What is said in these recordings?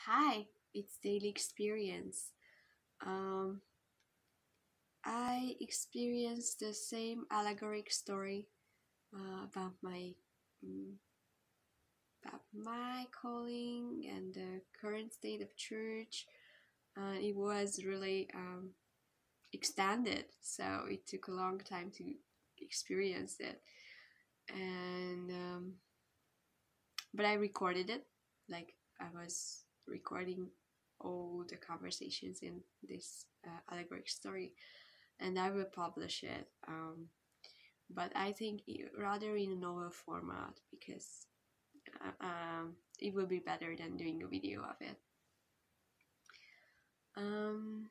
Hi, it's Daily Experience. Um, I experienced the same allegoric story about mm, my calling and the current state of church. It was really extended, so it took a long time to experience it. And but I recorded it, like I was recording all the conversations in this allegoric story and I will publish it. But I think rather in a novel format because it will be better than doing a video of it. Um,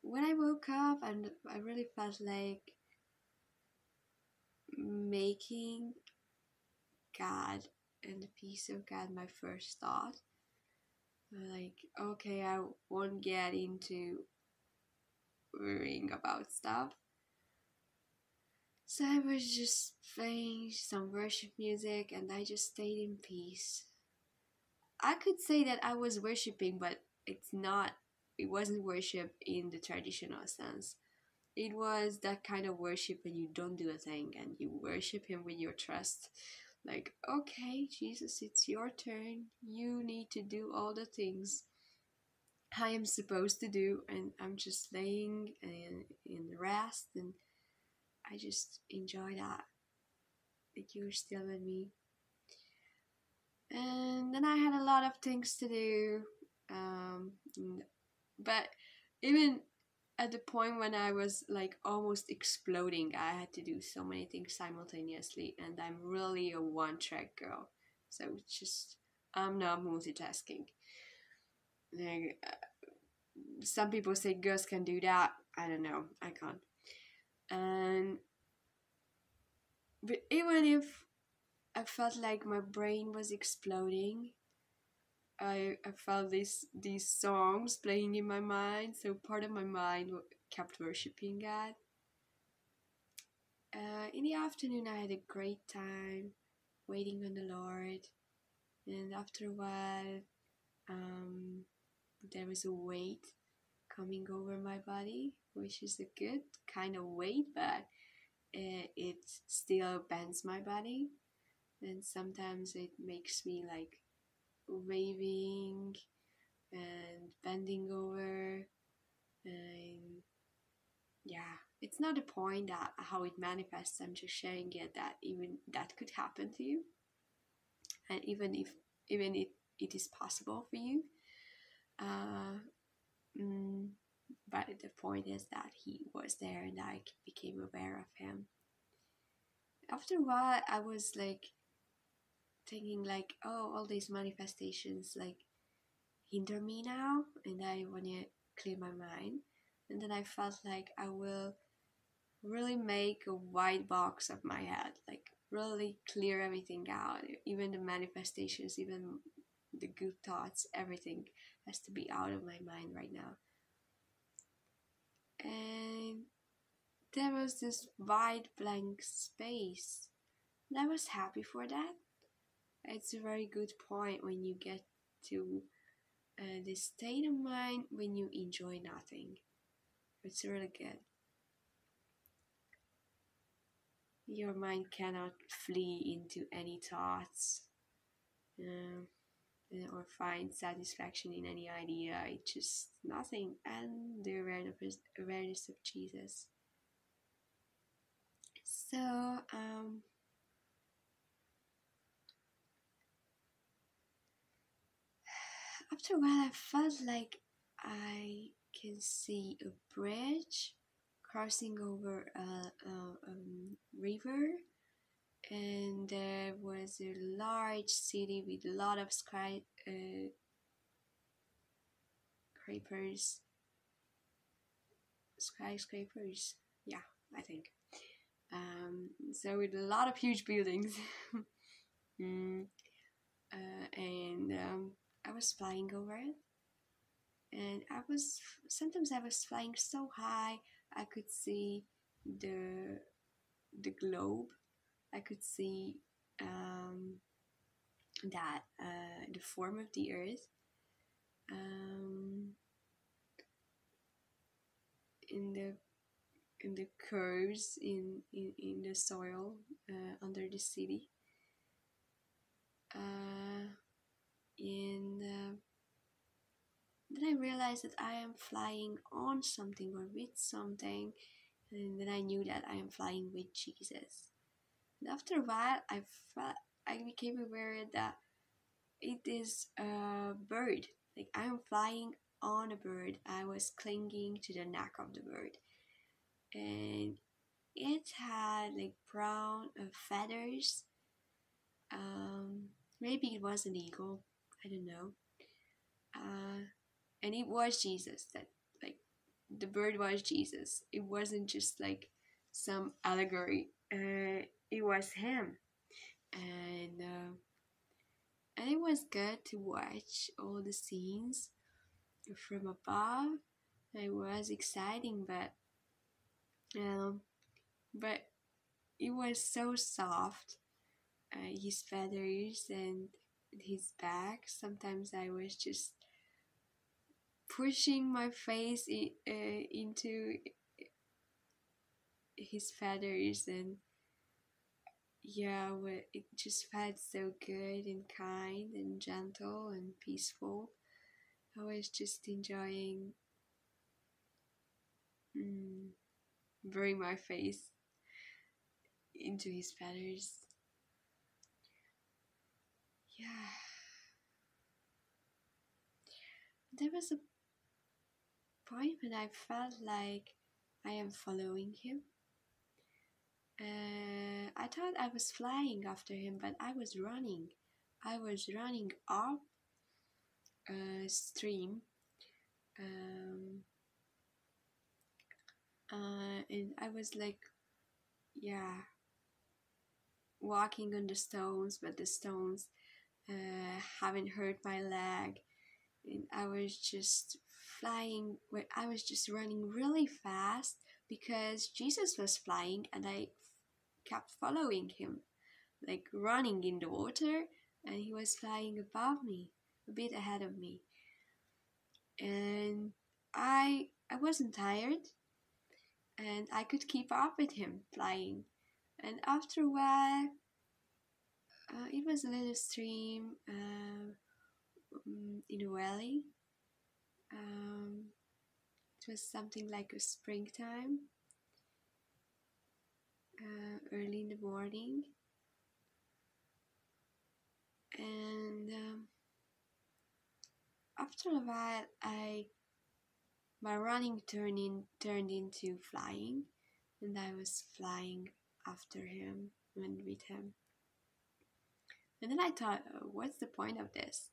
when I woke up, and I really felt like making God and the peace of God my first thought. Like, okay, I won't get into worrying about stuff. So I was just playing some worship music and I just stayed in peace. I could say that I was worshiping, but it wasn't worship in the traditional sense. It was that kind of worship when you don't do a thing and you worship Him with your trust. Like, okay, Jesus, it's your turn. You need to do all the things I am supposed to do, and I'm just laying in rest, and I just enjoy that. That you're still with me. And then I had a lot of things to do. Um, but even at the point when I was like almost exploding, I had to do so many things simultaneously, and I'm really a one-track girl. So it's just I'm not multitasking. Like, some people say girls can do that. I don't know. I can't. And but even if I felt like my brain was exploding, I felt these songs playing in my mind, so part of my mind kept worshipping God. In the afternoon, I had a great time waiting on the Lord, and after a while, um, there was a weight coming over my body, which is a good kind of weight, but it still bends my body, and sometimes it makes me like waving and bending over, and yeah, it's not the point that how it manifests. I'm just sharing it that even that could happen to you, and even if it is possible for you. Uh, mm, but the point is that he was there, and I became aware of him. After a while, I was like thinking like, oh, all these manifestations like hinder me now, and I want to clear my mind. And then I felt like I will really make a white box of my head, like really clear everything out, even the manifestations, even the good thoughts, everything has to be out of my mind right now. And there was this wide blank space, and I was happy for that. It's a very good point when you get to the state of mind when you enjoy nothing. It's really good. Your mind cannot flee into any thoughts. Um, or find satisfaction in any idea. It's just nothing, and the awareness of Jesus. So after a while, I felt like I can see a bridge crossing over a river, and there was a large city with a lot of skyscrapers. Skyscrapers, yeah, I think. So with a lot of huge buildings. mm, and I was flying over it, and sometimes I was flying so high I could see the globe. I could see that the form of the earth, in the curves in the soil under the city, and then I realized that I am flying on something or with something, and then I knew that I am flying with Jesus. And after a while, I became aware that it is a bird. Like I am flying on a bird. I was clinging to the neck of the bird, and it had like brown feathers. Maybe it was an eagle. I don't know. And it was Jesus. That like the bird was Jesus. It wasn't just like some allegory. It was him, and it was good to watch all the scenes from above. It was exciting, um, but it was so soft. His feathers and his back. Sometimes I was just pushing my face into his feathers, and yeah, it just felt so good and kind and gentle and peaceful. I was just enjoying burying my face into his feathers. Yeah, there was a point when I felt like I am following him. I thought I was flying after him, but I was running. I was running up a stream, um, and I was like, yeah, walking on the stones, but the stones haven't hurt my leg, and I was just flying. I was just running really fast because Jesus was flying, and I kept following him, like running in the water, and he was flying above me, a bit ahead of me, and I wasn't tired, and I could keep up with him flying. And after a while, it was a little stream in a valley. It was something like a springtime, early in the morning, and after a while, my running turned into flying, and I was flying after him and with him. And then I thought, what's the point of this?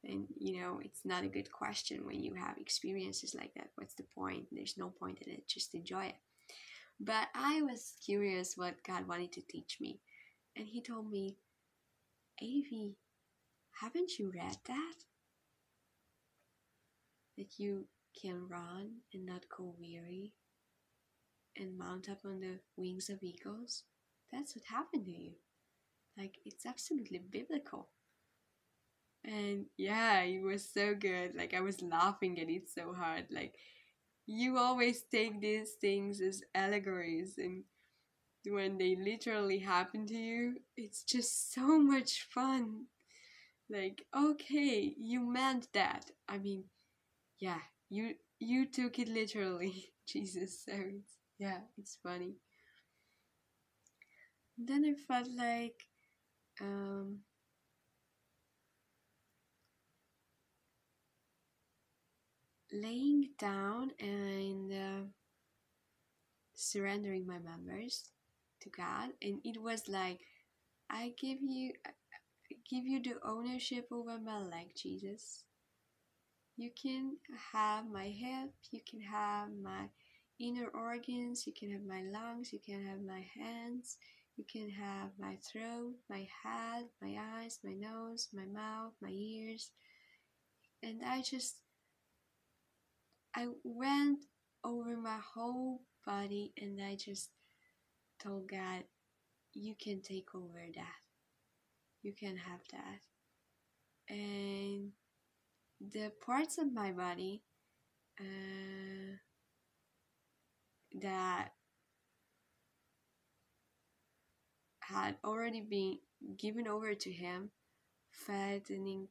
And it's not a good question when you have experiences like that. What's the point? There's no point in it, just enjoy it. But I was curious what God wanted to teach me. And he told me, Avi, haven't you read that? That you can run and not go weary and mount up on the wings of eagles? That's what happened to you. Like, it's absolutely biblical. And yeah, it was so good. Like, I was laughing at it so hard. Like, you always take these things as allegories, and when they literally happen to you, it's just so much fun. Like, okay, you meant that. I mean, yeah, you took it literally, Jesus. So it's funny. Then I felt like laying down and surrendering my members to God, and it was like, I give you the ownership over my leg, Jesus. You can have my hip, you can have my inner organs, you can have my lungs, you can have my hands, you can have my throat, my head, my eyes, my nose, my mouth, my ears. And I went over my whole body, and I just told God, you can take over that. You can have that. And the parts of my body uh, that had already been given over to him felt a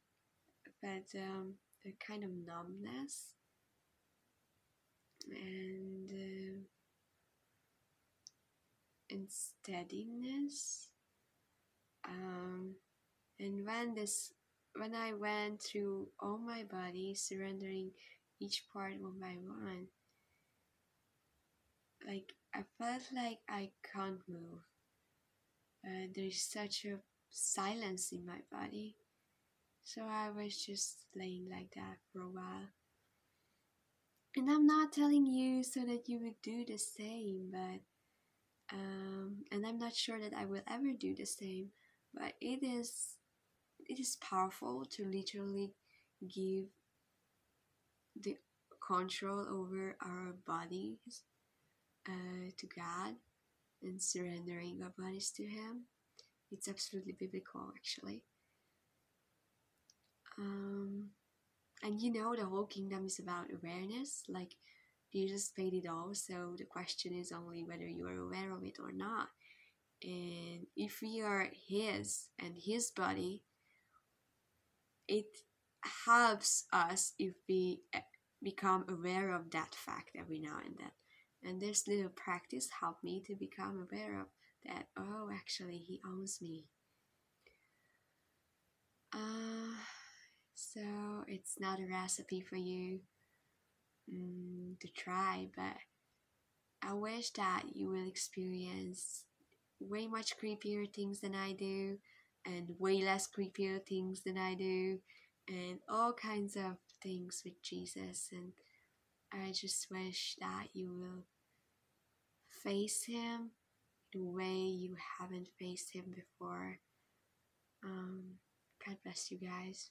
kind of numbness and and steadiness. Um, and when I went through all my body, surrendering each part one by one, like I felt like I can't move. There's such a silence in my body. So I was just laying like that for a while. And I'm not telling you so that you would do the same, but and I'm not sure that I will ever do the same, but it is powerful to literally give the control over our bodies to God and surrendering our bodies to Him. It's absolutely biblical, actually. Um, and the whole kingdom is about awareness. Like Jesus paid it all, so the question is only whether you are aware of it or not. And if we are His and His body, it helps us if we become aware of that fact every now and then. And this little practice helped me to become aware of that. Oh, actually, He owns me. So it's not a recipe for you to try, but I wish that you will experience way much creepier things than I do, and way less creepier things than I do, and all kinds of things with Jesus. And I just wish that you will face Him the way you haven't faced Him before. God bless you guys.